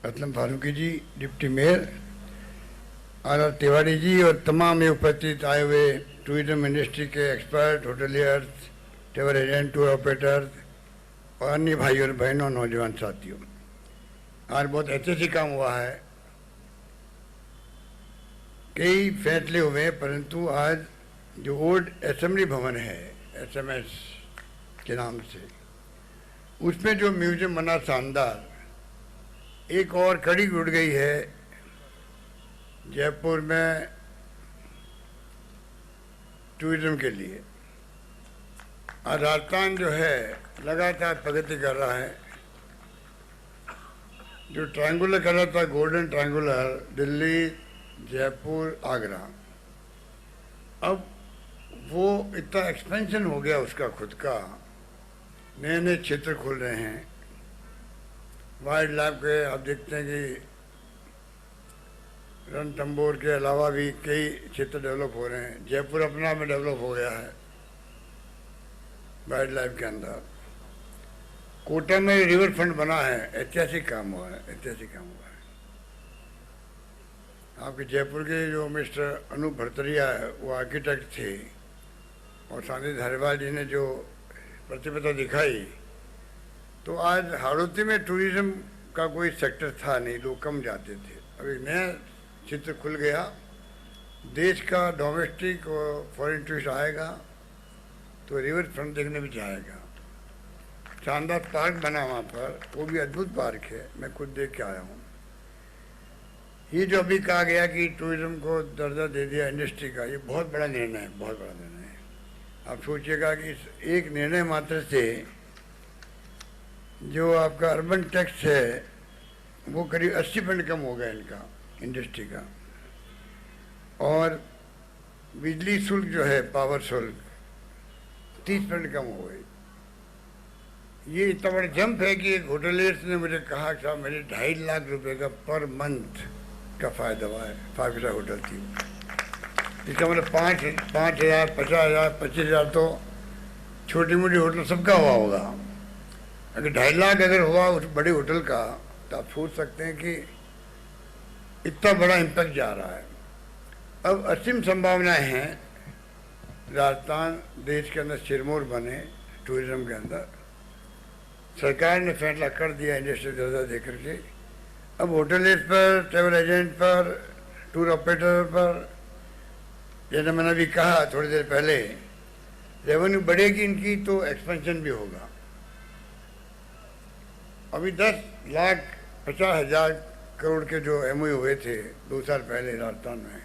Aslam Farooqui ji, deputy mayor R Tiwari ji और तमाम ये उपस्थित आए हुए टूरिज्म इंडस्ट्री के expert, hoteliers, travel agent, tour operators और अन्य भाइयों और बहनों, नौजवान साथियों, आज बहुत ऐतिहासिक काम हुआ है। कई फैसले हुए परंतु आज जो ओल्ड असेंबली भवन है SMS के नाम से, उसमें जो म्यूजियम बना शानदार, एक और कड़ी जुड़ गई है जयपुर में टूरिज्म के लिए। आज राजस्थान जो है लगातार प्रगति कर रहा है। जो ट्रायंगुलर कर रहा था, गोल्डन ट्रायंगुलर, दिल्ली, जयपुर, आगरा, अब वो इतना एक्सपेंशन हो गया उसका खुद का, नए नए क्षेत्र खुल रहे हैं। वाइल्ड लाइफ के आप देखते हैं कि रणथंभौर के अलावा भी कई क्षेत्र डेवलप हो रहे हैं। जयपुर अपना में डेवलप हो गया है वाइल्ड लाइफ के अंदर। कोटा में रिवर फ्रंट बना है, ऐतिहासिक काम हुआ है, ऐतिहासिक काम हुआ है। आपके जयपुर के जो मिस्टर अनूप भरतरिया है, वो आर्किटेक्ट थे, और सानिध धारीवाल जी ने जो प्रतिबद्धता दिखाई, तो आज हाड़ौती में टूरिज्म का कोई सेक्टर था नहीं, लोग कम जाते थे। अब एक नया चित्र खुल गया, देश का डोमेस्टिक और फॉरेन टूरिस्ट आएगा तो रिवर फ्रंट देखने भी जाएगा। शानदार पार्क बना वहाँ पर, वो भी अद्भुत पार्क है, मैं खुद देख के आया हूँ। ये जो अभी कहा गया कि टूरिज्म को दर्जा दे दिया इंडस्ट्री का, ये बहुत बड़ा निर्णय है, बहुत बड़ा निर्णय है। आप सोचिएगा कि इस एक निर्णय मात्र से जो आपका अर्बन टैक्स है वो करीब 80% कम हो गया इनका, इंडस्ट्री का। और बिजली शुल्क जो है, पावर शुल्क, 30% कम हो गई। ये इतना बड़ा जंप है कि एक होटलियर्स ने मुझे कहा कि साहब मेरे 2.5 लाख रुपए का पर मंथ का फ़ायदा हुआ है। 5 स्टार होटल थी, इसका मतलब 5,000, 50,000, 25,000 तो छोटी मोटी होटल सबका हुआ होगा। अगर 2.5 लाख अगर हुआ उस बड़े होटल का, तो आप सोच सकते हैं कि इतना बड़ा इम्पैक्ट जा रहा है। अब असीम संभावनाएं हैं राजस्थान देश के अंदर सिरमौर बने टूरिज्म के अंदर। सरकार ने फैसला कर दिया इंडस्ट्री दर्जा दे करके। अब होटलियर्स पर, ट्रेवल एजेंट पर, टूर ऑपरेटर पर, जैसे मैंने अभी कहा थोड़ी देर पहले, रेवेन्यू बढ़ेगी इनकी तो एक्सपेंशन भी होगा। अभी 10,50,000 करोड़ के जो MOU हुए थे 2 साल पहले राजस्थान में,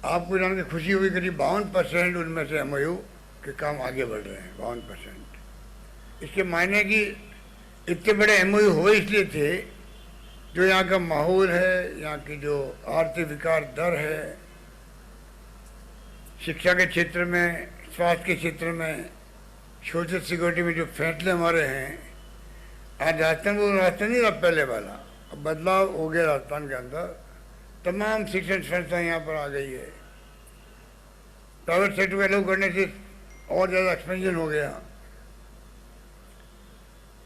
आपको जान के खुशी हुई करीब 52% उनमें से MOU के काम आगे बढ़ रहे हैं। 52%। इसके मायने कि इतने बड़े MOU हुए इसलिए थे, जो यहाँ का माहौल है, यहाँ की जो आर्थिक विकास दर है, शिक्षा के क्षेत्र में, स्वास्थ्य के क्षेत्र में, सोशल सिक्योरिटी में जो फैसले हमारे हैं, आज राजस्थान वो रास्ता नहीं रहा पहले वाला। अब बदलाव हो गया राजस्थान के अंदर। तमाम शिक्षण संस्थाएं यहाँ पर आ गई है। प्राइवेट सेक्टर को अलग करने से और ज़्यादा एक्सपेंशन हो गया।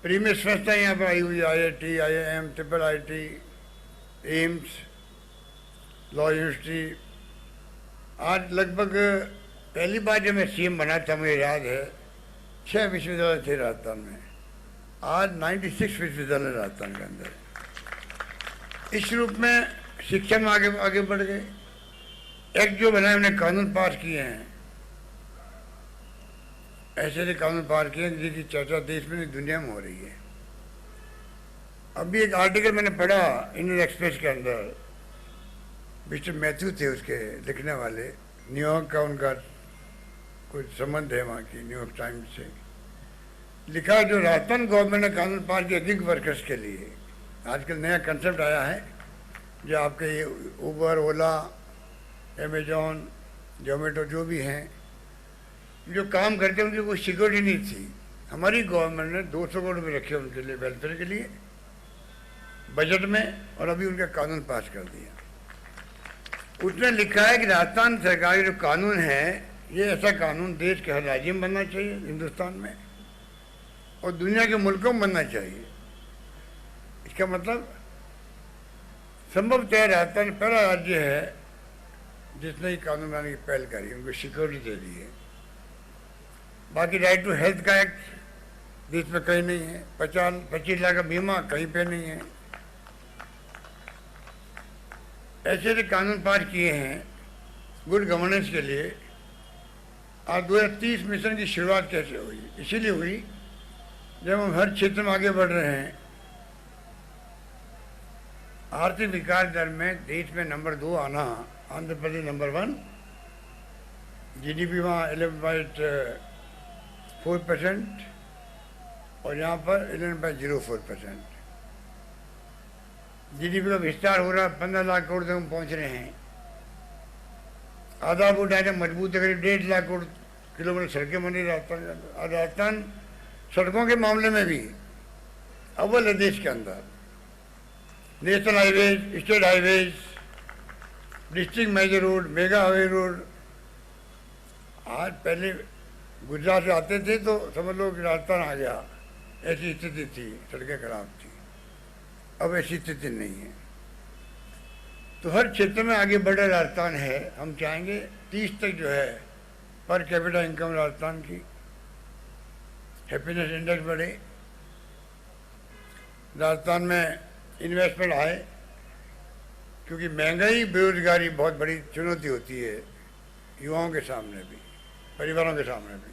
प्रीमियर संस्थाएं यहाँ पर आई हुई, IIT, IIM, IIIT, AIIMS, law university. आज लगभग पहली बार जब मैं CM बना था, मुझे याद है 6 विश्वविद्यालय थे राजस्थान में। आज 96 विश्वविद्यालय राजस्थान के अंदर। इस रूप में शिक्षा में आगे बढ़ गए। एक्ट जो बनाए, उन्हें कानून पास किए हैं, ऐसे कानून पास किए हैं जिसकी चर्चा देश में नहीं दुनिया में हो रही है। अभी एक आर्टिकल मैंने पढ़ा इंडियन एक्सप्रेस के अंदर, मिस्टर मैथ्यू थे उसके लिखने वाले, न्यूयॉर्क का उनका कुछ संबंध है वहाँ की, न्यूयॉर्क टाइम्स से लिखा, जो राजस्थान गवर्नमेंट ने कानून पास किया गिग वर्कर्स के लिए। आजकल नया कंसेप्ट आया है, जो आपके ये उबर, ओला, अमेजॉन, जोमेटो जो भी हैं, जो काम करते हैं, उनकी कोई सिक्योरिटी नहीं थी। हमारी गवर्नमेंट ने 200 करोड़ रुपये रखे उनके लिए, वेलफेयर के लिए बजट में, और अभी उनका कानून पास कर दिया। उसने लिखा है कि राजस्थान सरकार का जो कानून है, ये ऐसा कानून देश के हर राज्य में बनना चाहिए हिंदुस्तान में, और दुनिया के मुल्कों में बनना चाहिए। इसका मतलब संभवतः राजस्थान पहला राज्य है जिसने कानून बनाने की पहल करी, उनको सिक्योरिटी दे दी है। बाकी राइट टू हेल्थ का एक्ट देश में कहीं नहीं है, 25 लाख का बीमा कहीं पे नहीं है। ऐसे ऐसे कानून पास किए हैं गुड गवर्नेंस के लिए। आज 2030 मिशन की शुरुआत कैसे हुई? इसीलिए हुई जब हम हर क्षेत्र में आगे बढ़ रहे हैं। आर्थिक विकास दर में देश में नंबर 2 आना, आंध्र प्रदेश नंबर 1, जीडीपी वहाँ 11.4% और यहाँ पर 11.04%। जीडीपी का विस्तार हो रहा है, 15 लाख करोड़ तक हम पहुँच रहे हैं। आधा फुट आइटम मजबूत है, करीब 1.5 लाख करोड़ किलोमीटर सड़कें बनी राजस्थान। राजस्थान सड़कों के मामले में भी अव्वल है देश के अंदर। National highways, state highways, district major road, mega highway road. आज पहले गुजरात से आते थे तो समझ लो कि राजस्थान आ गया, ऐसी स्थिति थी, सड़कें खराब थी। अब ऐसी स्थिति नहीं है। तो हर क्षेत्र में आगे बढ़ रहा राजस्थान है। हम चाहेंगे 30 तक जो है पर कैपिटा इनकम राजस्थान की, हैप्पीनेस इंडेक्स बढ़े, राजस्थान में इन्वेस्टमेंट आए, क्योंकि महंगाई बेरोजगारी बहुत बड़ी चुनौती होती है युवाओं के सामने भी, परिवारों के सामने भी।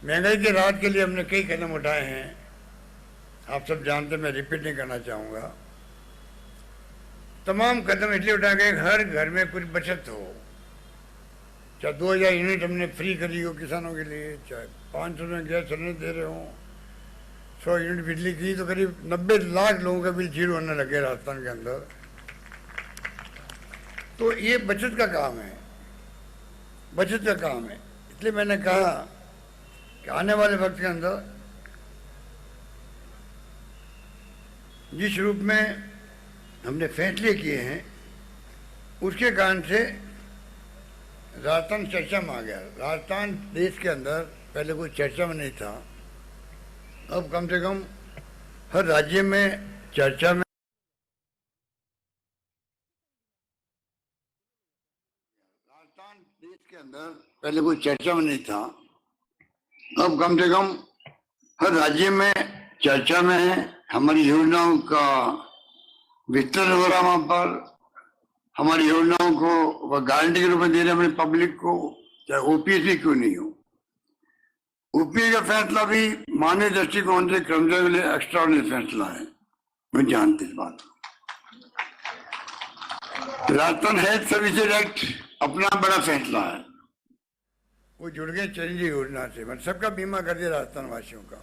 महंगाई के राहत के लिए हमने कई कदम उठाए हैं, आप सब जानते, मैं रिपीट नहीं करना चाहूँगा। तमाम कदम इसलिए उठाए गए हर घर में कुछ बचत हो। चाहे 2000 यूनिट हमने फ्री करी हो किसानों के लिए, चाहे 500 में गैस सिलेंडर दे रहे हो, 100 यूनिट बिजली की, तो करीब 90 लाख लोगों का बिल जीरो होने लगे राजस्थान के अंदर। तो ये बचत का काम है, बचत का काम है। इसलिए मैंने कहा कि आने वाले वक्त के अंदर जिस रूप में हमने फैसले किए हैं उसके कारण से राजस्थान चर्चा में आ गया। राजस्थान देश के अंदर पहले कोई चर्चा में नहीं था, अब कम से कम हर राज्य में चर्चा में। राजस्थान देश के अंदर पहले कोई चर्चा में नहीं था, अब कम से कम हर राज्य में चर्चा में है। हमारी योजनाओं का विस्तार हो रहा, वहां पर हमारी योजनाओं को वह गारंटी के रूप में दे रहे अपने पब्लिक को, चाहे ओपीएस क्यों नहीं हो। ओपीएस का फैसला भी मानवीय दृष्टिकोण से कर्मचारियों के लिए एक्स्ट्राऑर्डिनरी फैसला है, मैं जानती इस बात। राजस्थान हेल्थ सर्विसेज एक्ट अपना बड़ा फैसला है, वो जुड़ गए चिरंजीवी योजना से, मतलब सबका बीमा कर दिया राजस्थान वासियों का।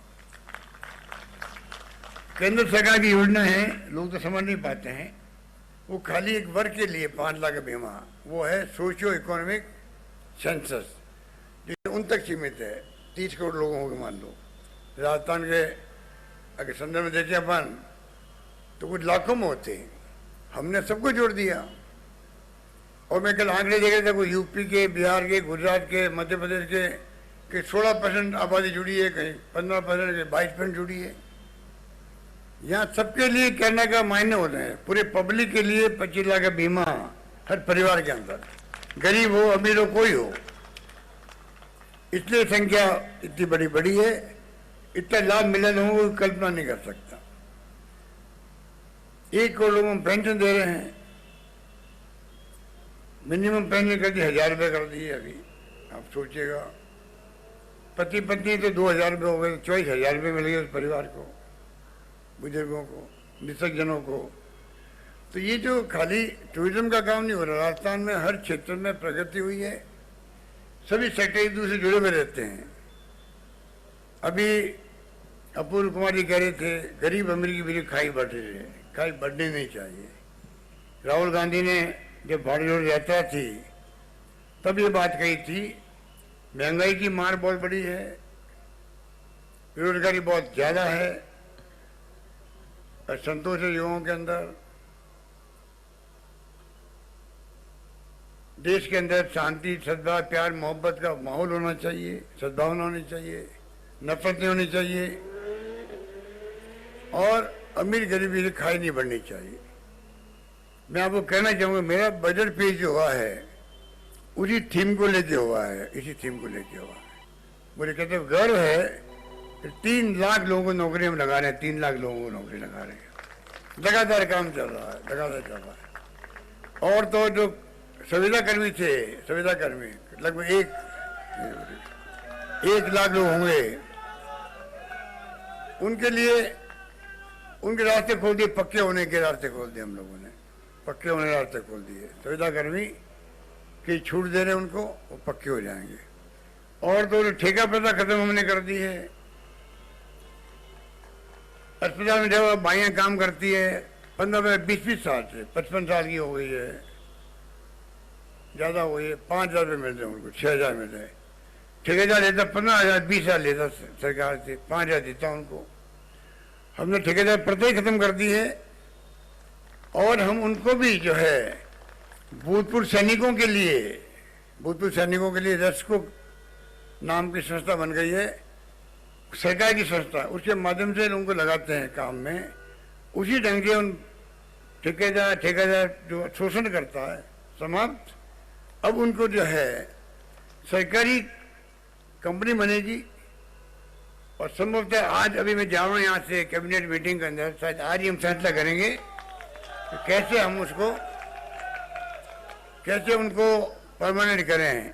केंद्र सरकार की योजना है, लोग तो समझ नहीं पाते हैं, वो खाली एक वर्ग के लिए 5 लाख का बीमा, वो है सोशियो इकोनॉमिक सेंसस, जो उन तक सीमित है, 30 करोड़ लोगों को मान लो। राजस्थान के अगर संदर्भ में देखें अपन तो कुछ लाखों में होते हैं, हमने सबको जोड़ दिया। और मैं कल आंकड़े देख रहा था, कोई यूपी के, बिहार के, गुजरात के, मध्य प्रदेश के 16% आबादी जुड़ी है, कहीं 15% के 22% जुड़ी है। यहाँ सबके लिए कहने का मायने होते हैं, पूरे पब्लिक के लिए 25 लाख का बीमा हर परिवार के अंदर, गरीब हो अमीर हो कोई हो। इसलिए संख्या इतनी बड़ी है, इतना लाभ मिले लोगों को कल्पना नहीं कर सकता। 1 करोड़ लोगों को पेंशन दे रहे हैं, मिनिमम पेंशन कर दी 1000 रुपये कर दी है अभी। आप सोचिएगा, पति पत्नी तो 2000 रुपये हो गए, 24,000 रुपये मिल गए उस परिवार को, बुजुर्गों को, निसर्गजनों को। तो ये जो खाली टूरिज्म का काम नहीं हो रहा, राजस्थान में हर क्षेत्र में प्रगति हुई है, सभी सेक्टर एक दूसरे जुड़े हुए रहते हैं। अभी अपूर्व कुमार जी कह रहे थे गरीब अमीर की मेरी खाई बढ़ रही है, खाई बढ़नी नहीं चाहिए। राहुल गांधी ने जब भारत जोड़ो यात्रा थी तब ये बात कही थी, महंगाई की मार बहुत बड़ी है, बेरोजगारी बहुत ज्यादा है, असंतोष है युवाओं के अंदर। देश के अंदर शांति, सद्भाव, प्यार, मोहब्बत का माहौल होना चाहिए, सद्भावना होनी चाहिए, नफरत नहीं होनी चाहिए, और अमीर गरीबी की खाई नहीं बढ़नी चाहिए। मैं आपको कहना चाहूँगा मेरा बजट पेश जो हुआ है उसी थीम को लेके हुआ है, इसी थीम को लेके हुआ है। मुझे कहते गर्व है कि 3 लाख लोगों को नौकरी हम लगा रहे हैं, 3 लाख लोगों को नौकरी लगा रहे हैं। लगातार काम चल रहा है, लगातार चल रहा है। और तो जो संविदा कर्मी थे, संविदा कर्मी लगभग 1 लाख लोग होंगे, उनके लिए उनके रास्ते खोल दिए, पक्के होने के रास्ते खोल दिए हम लोगों ने, पक्के होने के रास्ते खोल दिए। संविदा कर्मी की छूट दे रहे उनको, वो पक्के हो जाएंगे। और तो ठेका प्रथा खत्म हमने कर दी है। अस्पताल में जब बाइयाँ काम करती है 15-20 साल से 55 साल की हो गई है, ज़्यादा हो गई है, 5,000 रुपये मिलते हैं उनको, 6,000 मिलते हैं। ठेकेदार लेता 15,000, 20,000 लेता सरकार से, 5,000 देता उनको। हमने ठेकेदार प्रथा ही खत्म कर दी है। और हम उनको भी जो है भूतपूर्व सैनिकों के लिए रेस्को नाम की संस्था बन गई है, सरकार की संस्था, उसके माध्यम से उनको लगाते हैं काम में। उसी ढंग से उन ठेकेदार जो शोषण करता है समाप्त। अब उनको जो है सरकारी कंपनी बनेगी। और संभवतः आज अभी मैं जा रहा हूँ यहाँ से कैबिनेट मीटिंग के अंदर, शायद आज ही हम फैसला करेंगे कि कैसे उनको परमानेंट करें।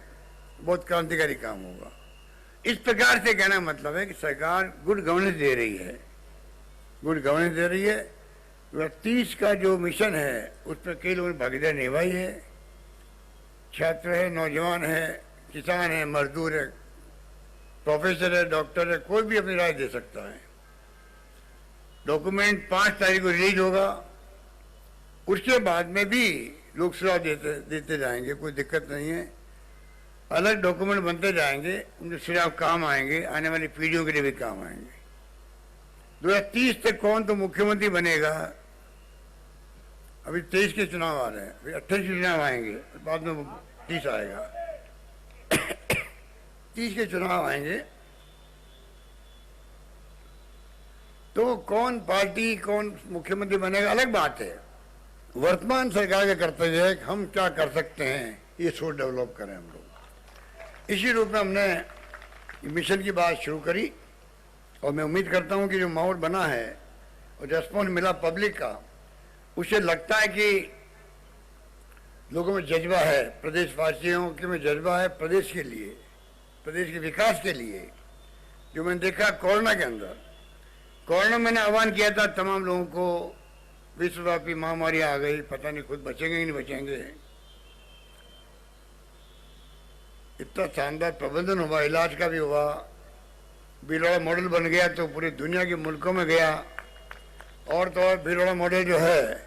बहुत क्रांतिकारी काम होगा। इस प्रकार से कहना मतलब है कि सरकार गुड गवर्नेंस दे रही है, गुड गवर्नेंस दे रही है। 30 का जो मिशन है उस पर कई लोगों ने भागीदारी निभाई है। छात्र है, नौजवान है, किसान है, मजदूर है, प्रोफेसर है, डॉक्टर है, कोई भी अपनी राय दे सकता है। डॉक्यूमेंट 5 तारीख को रिलीज होगा। उसके बाद में भी लोग सुझाव देते जाएंगे, कोई दिक्कत नहीं है। अलग डॉक्यूमेंट बनते जाएंगे, उनके सुझाव काम आएंगे, आने वाली पीढ़ियों के लिए भी काम आएंगे। 2030 तक कौन तो मुख्यमंत्री बनेगा, अभी 23 के चुनाव आ रहे हैं, फिर 28 के चुनाव आएंगे, बाद में 30 आएगा। 30 के चुनाव आएंगे तो कौन पार्टी कौन मुख्यमंत्री बनेगा अलग बात है। वर्तमान सरकार का कर्तव्य है कि हम क्या कर सकते हैं, ये सोच डेवलप करें हम लोग। इसी रूप में हमने मिशन की बात शुरू करी। और मैं उम्मीद करता हूं कि जो माहौल बना है और रेस्पॉन्स मिला पब्लिक का, उससे लगता है कि लोगों में जज्बा है, प्रदेशवासियों के में जज्बा है प्रदेश के लिए, प्रदेश के विकास के लिए। जो मैंने देखा कोरोना के अंदर, कोरोना मैंने आह्वान किया था तमाम लोगों को, विश्वव्यापी महामारी आ गई, पता नहीं खुद बचेंगे कि नहीं बचेंगे। इतना शानदार प्रबंधन हुआ, इलाज का भी हुआ, भिलवाड़ा मॉडल बन गया तो पूरी दुनिया के मुल्कों में गया। और तो और भिलवाड़ा मॉडल जो है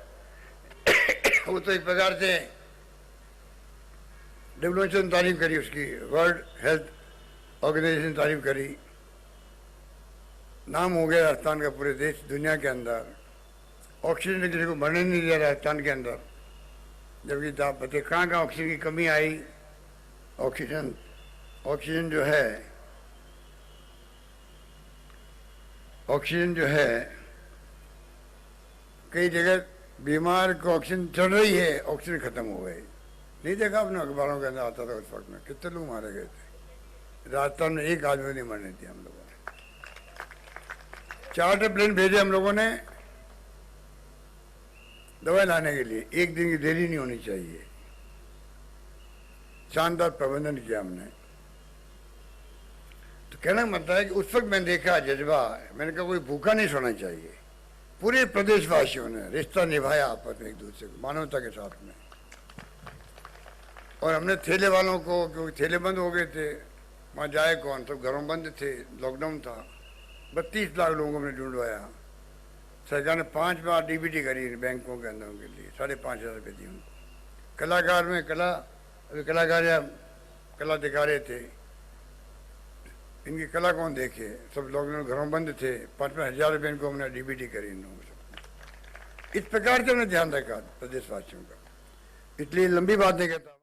वो तो एक प्रकार से WHO ने तारीफ करी, उसकी वर्ल्ड हेल्थ ऑर्गेनाइजेशन तारीफ करी। नाम हो गया राजस्थान का पूरे देश दुनिया के अंदर। ऑक्सीजन किसी को भरने नहीं दिया राजस्थान के अंदर, जबकि आप बताइए कहाँ कहाँ ऑक्सीजन की कमी आई। ऑक्सीजन जो है कई जगह बीमार को ऑक्सीजन चढ़ रही है, ऑक्सीजन खत्म हो गई। नहीं देखा आपने, अखबारों के अंदर आता था उस वक्त में कितने लोग मारे गए थे। राजस्थान में एक आदमी नहीं मरने दिया हम लोगों ने। चार्टर प्लेन भेजे हम लोगों ने दवाई लाने के लिए, 1 दिन की देरी नहीं होनी चाहिए। शानदार प्रबंधन किया हमने। तो कहना मतलब है कि उस वक्त मैंने देखा जज्बा, मैंने कहा कोई भूखा नहीं सोना चाहिए। पूरे प्रदेशवासियों ने रिश्ता निभाया आपस में एक दूसरे को, मानवता के साथ में। और हमने ठेले वालों को, क्योंकि ठेले बंद हो गए थे, वहाँ जाए कौन, सब घरों बंद थे, लॉकडाउन था, 32 लाख लोगों को हमने ढूंढवाया। सरकार ने 5 बार DBT करी बैंकों के अंदर उनके लिए, 5,500 रुपये दी उनको। कलाकार में अभी कलाकार या कला दिखा रहे थे, इनकी कला कौन देखे, सब लोग घरों बंद थे। 5-5 हज़ार रुपये इनको हमने DBT करी इन लोगों से। इस प्रकार से हमने ध्यान रखा प्रदेशवासियों का। इसलिए लंबी बात नहीं कहता।